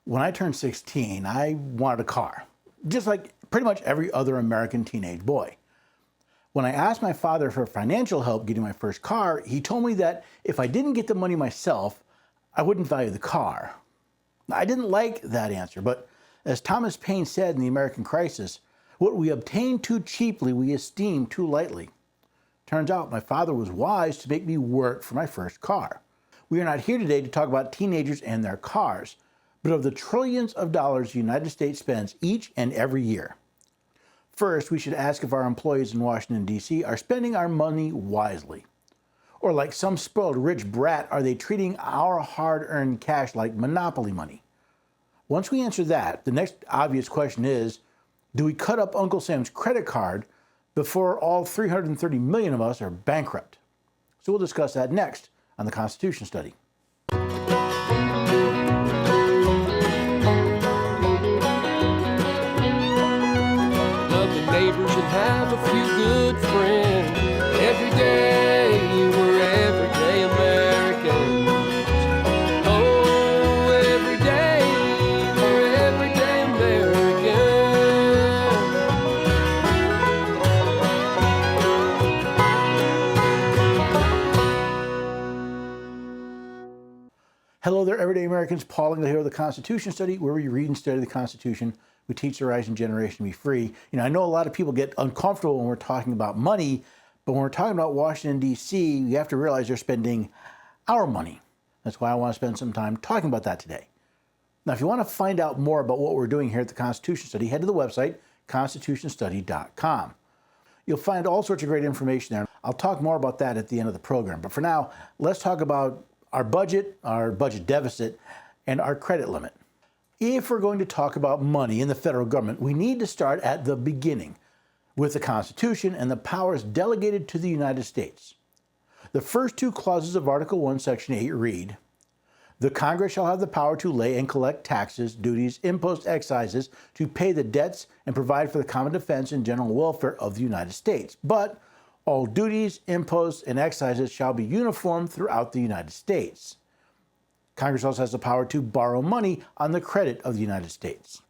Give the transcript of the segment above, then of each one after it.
When I turned 16, I wanted a car, just like pretty much every other American teenage boy. When I asked my father for financial help getting my first car, he told me that if I didn't get the money myself, I wouldn't value the car. I didn't like that answer, but as Thomas Paine said in The American Crisis, what we obtain too cheaply, we esteem too lightly. Turns out my father was wise to make me work for my first car. We are not here today to talk about teenagers and their cars, but of the trillions of dollars the United States spends each and every year. First, we should ask if our employees in Washington, D.C. are spending our money wisely. Or like some spoiled rich brat, are they treating our hard-earned cash like monopoly money? Once we answer that, the next obvious question is, do we cut up Uncle Sam's credit card before all 330 million of us are bankrupt? So we'll discuss that next on the Constitution Study. Neighbors and have a few good friends. Every day we're everyday Americans. Oh, every day we're everyday Americans. Hello there, everyday Americans. Paul Engel here with the Constitution Study, where we read and study the Constitution. We teach the rising generation to be free. I know a lot of people get uncomfortable when we're talking about money, but when we're talking about Washington, D.C., you have to realize they're spending our money. That's why I want to spend some time talking about that today. Now, if you want to find out more about what we're doing here at the Constitution Study, head to the website, constitutionstudy.com. You'll find all sorts of great information there. I'll talk more about that at the end of the program. But for now, let's talk about our budget deficit, and our credit limit. If we're going to talk about money in the federal government, we need to start at the beginning with the Constitution and the powers delegated to the United States. The first two clauses of Article 1, Section 8 read, "The Congress shall have the power to lay and collect taxes, duties, imposts, excises, to pay the debts and provide for the common defense and general welfare of the United States. But all duties, imposts, and excises shall be uniform throughout the United States." Congress also has the power to borrow money on the credit of the United States.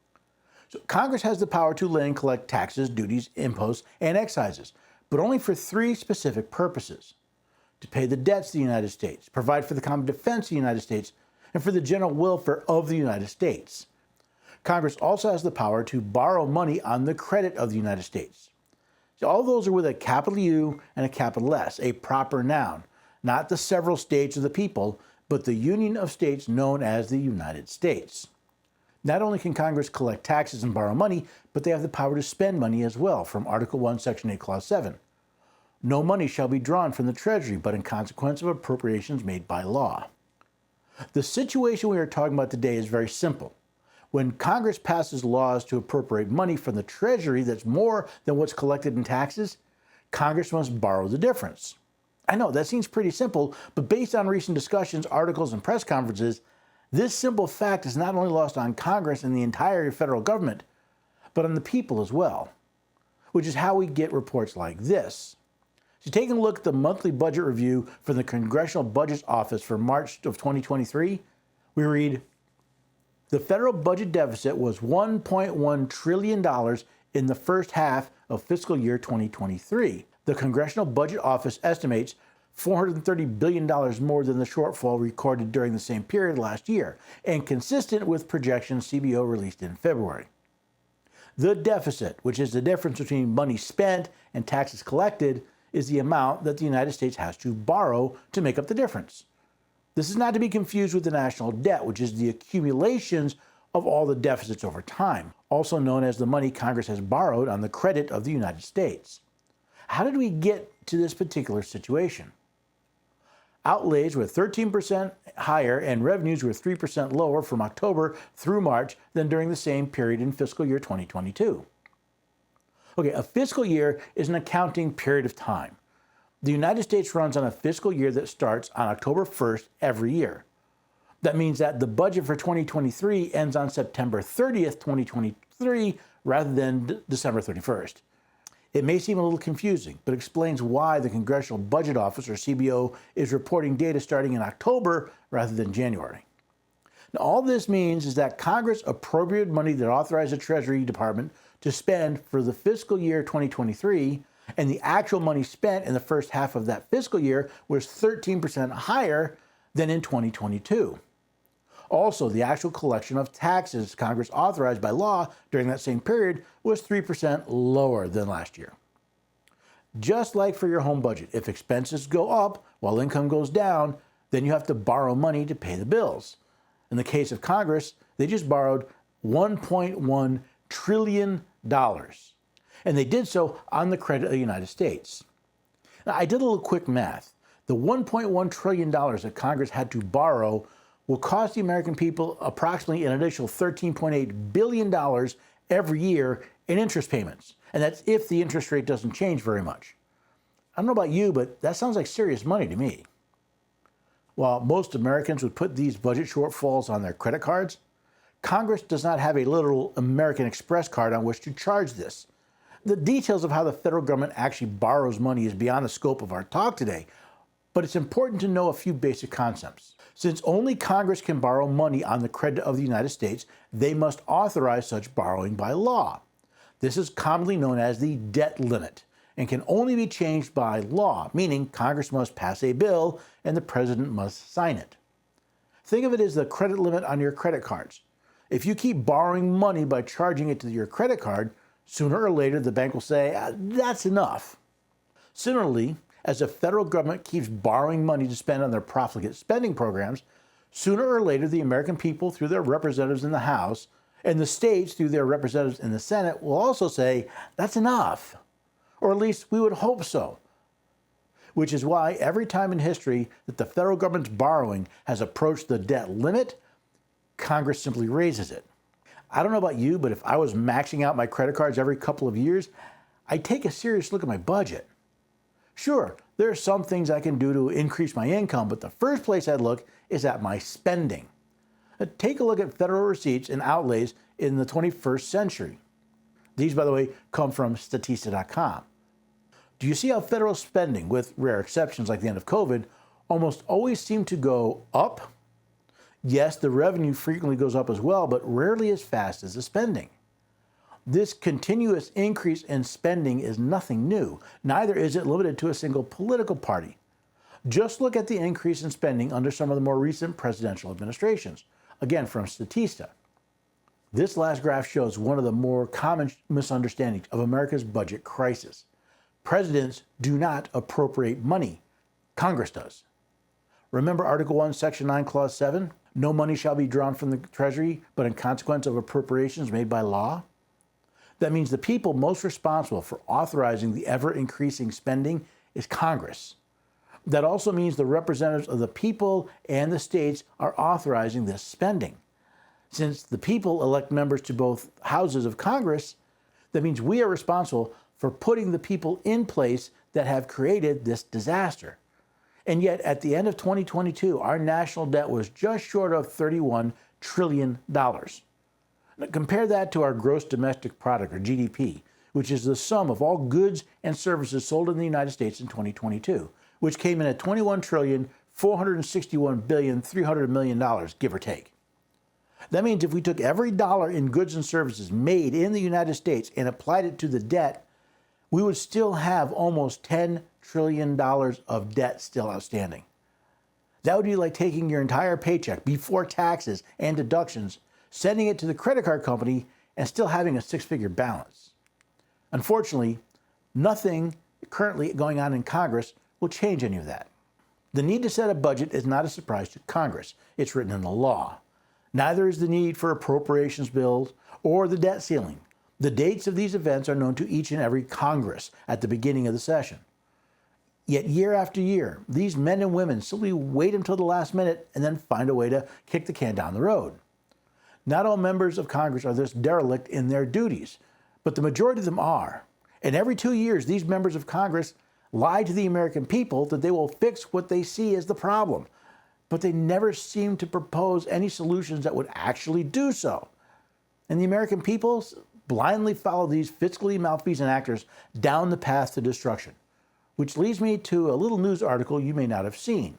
So Congress has the power to lay and collect taxes, duties, imposts, and excises, but only for three specific purposes: to pay the debts of the United States, provide for the common defense of the United States, and for the general welfare of the United States. Congress also has the power to borrow money on the credit of the United States. So all those are with a capital U and a capital S, a proper noun, not the several states of the people, but the union of states known as the United States. Not only can Congress collect taxes and borrow money, but they have the power to spend money as well, from Article 1, Section 8, Clause 7. No money shall be drawn from the Treasury, but in consequence of appropriations made by law. The situation we are talking about today is very simple. When Congress passes laws to appropriate money from the Treasury that's more than what's collected in taxes, Congress must borrow the difference. I know, that seems pretty simple, but based on recent discussions, articles, and press conferences, this simple fact is not only lost on Congress and the entire federal government, but on the people as well, which is how we get reports like this. So taking a look at the monthly budget review from the Congressional Budget Office for March of 2023, we read, the federal budget deficit was $1.1 trillion in the first half of fiscal year 2023. The Congressional Budget Office estimates $430 billion more than the shortfall recorded during the same period last year, and consistent with projections CBO released in February. The deficit, which is the difference between money spent and taxes collected, is the amount that the United States has to borrow to make up the difference. This is not to be confused with the national debt, which is the accumulations of all the deficits over time, also known as the money Congress has borrowed on the credit of the United States. How did we get to this particular situation? Outlays were 13% higher and revenues were 3% lower from October through March than during the same period in fiscal year 2022. Okay, a fiscal year is an accounting period of time. The United States runs on a fiscal year that starts on October 1st every year. That means that the budget for 2023 ends on September 30th, 2023, rather than December 31st. It may seem a little confusing, but explains why the Congressional Budget Office, or CBO, is reporting data starting in October rather than January. Now, all this means is that Congress appropriated money that authorized the Treasury Department to spend for the fiscal year 2023, and the actual money spent in the first half of that fiscal year was 13% higher than in 2022. Also, the actual collection of taxes Congress authorized by law during that same period was 3% lower than last year. Just like for your home budget, if expenses go up while income goes down, then you have to borrow money to pay the bills. In the case of Congress, they just borrowed $1.1 trillion, and they did so on the credit of the United States. Now, I did a little quick math. The $1.1 trillion that Congress had to borrow will cost the American people approximately an additional $13.8 billion every year in interest payments. And that's if the interest rate doesn't change very much. I don't know about you, but that sounds like serious money to me. While most Americans would put these budget shortfalls on their credit cards, Congress does not have a literal American Express card on which to charge this. The details of how the federal government actually borrows money is beyond the scope of our talk today, but it's important to know a few basic concepts. Since only Congress can borrow money on the credit of the United States, they must authorize such borrowing by law. This is commonly known as the debt limit and can only be changed by law, meaning Congress must pass a bill and the president must sign it. Think of it as the credit limit on your credit cards. If you keep borrowing money by charging it to your credit card, sooner or later the bank will say, that's enough. Similarly, as the federal government keeps borrowing money to spend on their profligate spending programs, sooner or later the American people, through their representatives in the House, and the states, through their representatives in the Senate, will also say, that's enough. Or at least we would hope so. Which is why every time in history that the federal government's borrowing has approached the debt limit, Congress simply raises it. I don't know about you, but if I was maxing out my credit cards every couple of years, I'd take a serious look at my budget. Sure, there are some things I can do to increase my income, but the first place I'd look is at my spending. Take a look at federal receipts and outlays in the 21st century. These, by the way, come from Statista.com. Do you see how federal spending, with rare exceptions like the end of COVID, almost always seem to go up? Yes, the revenue frequently goes up as well, but rarely as fast as the spending. This continuous increase in spending is nothing new. Neither is it limited to a single political party. Just look at the increase in spending under some of the more recent presidential administrations. Again, from Statista. This last graph shows one of the more common misunderstandings of America's budget crisis. Presidents do not appropriate money. Congress does. Remember Article 1, Section 9, Clause 7? No money shall be drawn from the Treasury, but in consequence of appropriations made by law. That means the people most responsible for authorizing the ever-increasing spending is Congress. That also means the representatives of the people and the states are authorizing this spending. Since the people elect members to both houses of Congress, that means we are responsible for putting the people in place that have created this disaster. And yet, at the end of 2022, our national debt was just short of $31 trillion. Now, compare that to our gross domestic product, or GDP, which is the sum of all goods and services sold in the United States in 2022, which came in at $21,461,300,000,000, give or take. That means if we took every dollar in goods and services made in the United States and applied it to the debt, we would still have almost $10 trillion of debt still outstanding. That would be like taking your entire paycheck before taxes and deductions, sending it to the credit card company, and still having a six-figure balance. Unfortunately, nothing currently going on in Congress will change any of that. The need to set a budget is not a surprise to Congress. It's written in the law. Neither is the need for appropriations bills or the debt ceiling. The dates of these events are known to each and every Congress at the beginning of the session. Yet year after year, these men and women simply wait until the last minute and then find a way to kick the can down the road. Not all members of Congress are thus derelict in their duties, but the majority of them are. And every 2 years, these members of Congress lie to the American people that they will fix what they see as the problem, but they never seem to propose any solutions that would actually do so. And the American people blindly follow these fiscally malfeasant actors down the path to destruction, which leads me to a little news article you may not have seen.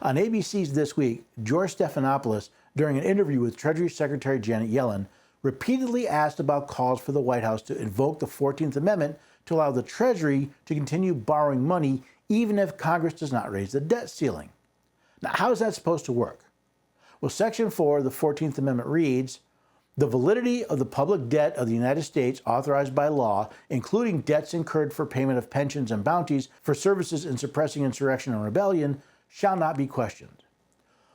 On ABC's This Week, George Stephanopoulos, during an interview with Treasury Secretary Janet Yellen, repeatedly asked about calls for the White House to invoke the 14th Amendment to allow the Treasury to continue borrowing money even if Congress does not raise the debt ceiling. Now, how is that supposed to work? Well, Section 4 of the 14th Amendment reads, "The validity of the public debt of the United States authorized by law, including debts incurred for payment of pensions and bounties for services in suppressing insurrection and rebellion, shall not be questioned."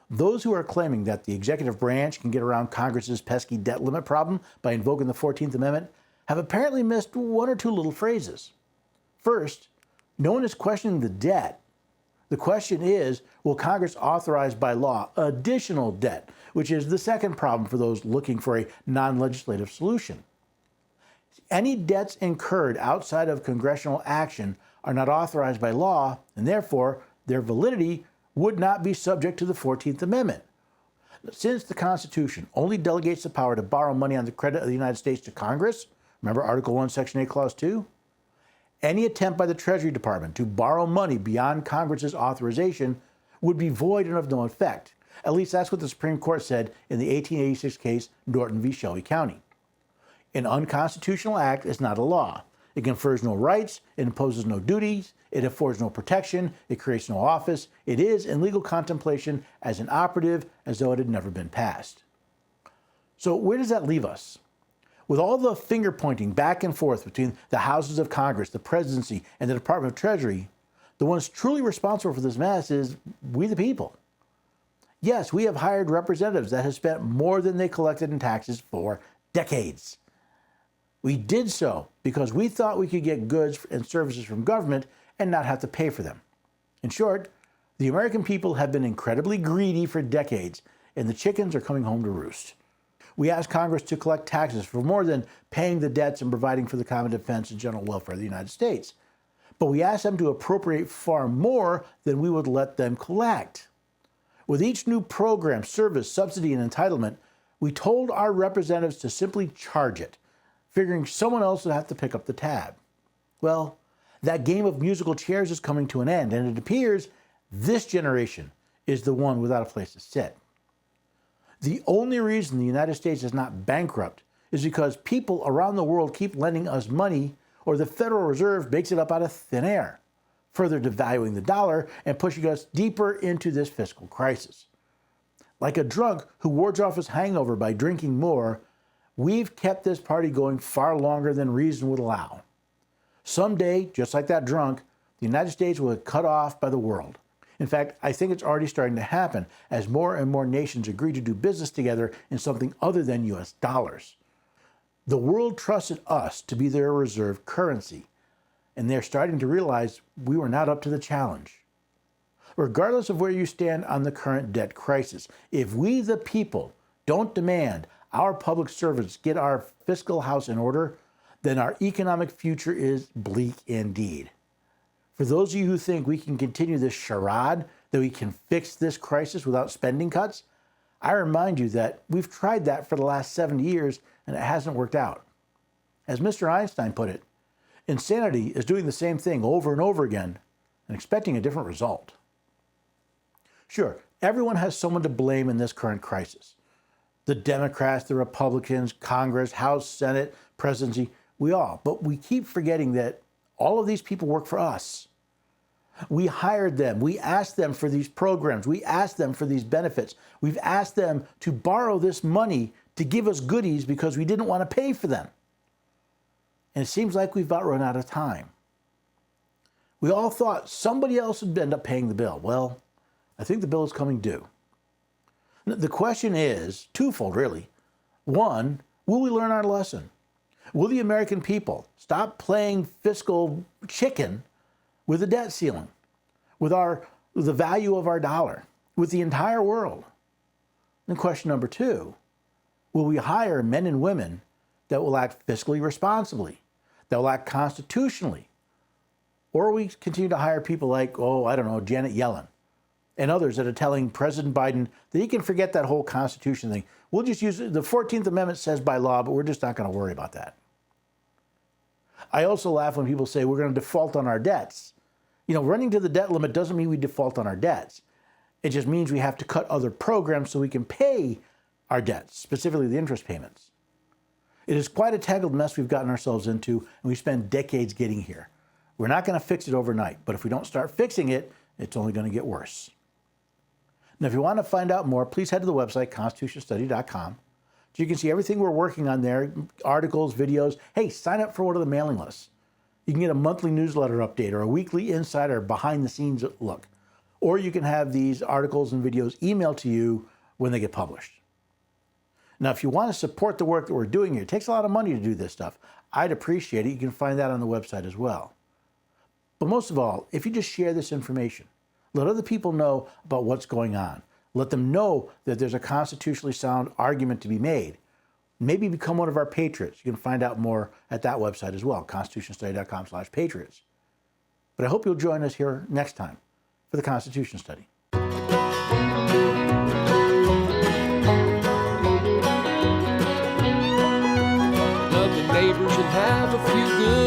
Those who are claiming that the executive branch can get around Congress's pesky debt limit problem by invoking the 14th Amendment have apparently missed one or two little phrases. First, no one is questioning the debt. The question is, will Congress authorize by law additional debt, which is the second problem for those looking for a non-legislative solution. Any debts incurred outside of congressional action are not authorized by law, and therefore their validity would not be subject to the 14th Amendment. Since the Constitution only delegates the power to borrow money on the credit of the United States to Congress, remember Article 1, Section 8, Clause 2? Any attempt by the Treasury Department to borrow money beyond Congress's authorization would be void and of no effect. At least that's what the Supreme Court said in the 1886 case Norton v. Shelby County. An unconstitutional act is not a law. It confers no rights, it imposes no duties, it affords no protection, it creates no office. It is in legal contemplation as inoperative as though it had never been passed. So where does that leave us? With all the finger pointing back and forth between the houses of Congress, the presidency, and the Department of Treasury, the ones truly responsible for this mess is we the people. Yes, we have hired representatives that have spent more than they collected in taxes for decades. We did so because we thought we could get goods and services from government and not have to pay for them. In short, the American people have been incredibly greedy for decades, and the chickens are coming home to roost. We asked Congress to collect taxes for more than paying the debts and providing for the common defense and general welfare of the United States. But we asked them to appropriate far more than we would let them collect. With each new program, service, subsidy, and entitlement, we told our representatives to simply charge it, figuring someone else would have to pick up the tab. Well, that game of musical chairs is coming to an end, and it appears this generation is the one without a place to sit. The only reason the United States is not bankrupt is because people around the world keep lending us money, or the Federal Reserve makes it up out of thin air, further devaluing the dollar and pushing us deeper into this fiscal crisis. Like a drunk who wards off his hangover by drinking more, we've kept this party going far longer than reason would allow. Someday, just like that drunk, the United States will get cut off by the world. In fact, I think it's already starting to happen as more and more nations agree to do business together in something other than US dollars. The world trusted us to be their reserve currency, and they're starting to realize we were not up to the challenge. Regardless of where you stand on the current debt crisis, if we the people don't demand our public servants get our fiscal house in order, then our economic future is bleak indeed. For those of you who think we can continue this charade, that we can fix this crisis without spending cuts, I remind you that we've tried that for the last 70 years and it hasn't worked out. As Mr. Einstein put it, insanity is doing the same thing over and over again and expecting a different result. Sure, everyone has someone to blame in this current crisis. The Democrats, the Republicans, Congress, House, Senate, presidency, we all. But we keep forgetting that all of these people work for us. We hired them. We asked them for these programs. We asked them for these benefits. We've asked them to borrow this money to give us goodies because we didn't want to pay for them. And it seems like we've about run out of time. We all thought somebody else would end up paying the bill. Well, I think the bill is coming due. The question is twofold, really. One, will we learn our lesson? Will the American people stop playing fiscal chicken with the debt ceiling, with the value of our dollar, with the entire world? And question number two, will we hire men and women that will act fiscally responsibly, that will act constitutionally? Or will we continue to hire people like, Janet Yellen and others that are telling President Biden that he can forget that whole Constitution thing. We'll just use it. The 14th Amendment says by law, but we're just not going to worry about that. I also laugh when people say we're going to default on our debts. Running to the debt limit doesn't mean we default on our debts. It just means we have to cut other programs so we can pay our debts, specifically the interest payments. It is quite a tangled mess we've gotten ourselves into, and we spent decades getting here. We're not going to fix it overnight, but if we don't start fixing it, it's only going to get worse. Now, if you want to find out more, please head to the website, constitutionstudy.com. So you can see everything we're working on there, articles, videos. Hey, sign up for one of the mailing lists. You can get a monthly newsletter update or a weekly insider behind-the-scenes look. Or you can have these articles and videos emailed to you when they get published. Now, if you want to support the work that we're doing here, it takes a lot of money to do this stuff. I'd appreciate it. You can find that on the website as well. But most of all, if you just share this information, let other people know about what's going on. Let them know that there's a constitutionally sound argument to be made. Maybe become one of our patriots. You can find out more at that website as well, constitutionstudy.com/patriots. But I hope you'll join us here next time for the Constitution Study. Love the neighbors and have a few good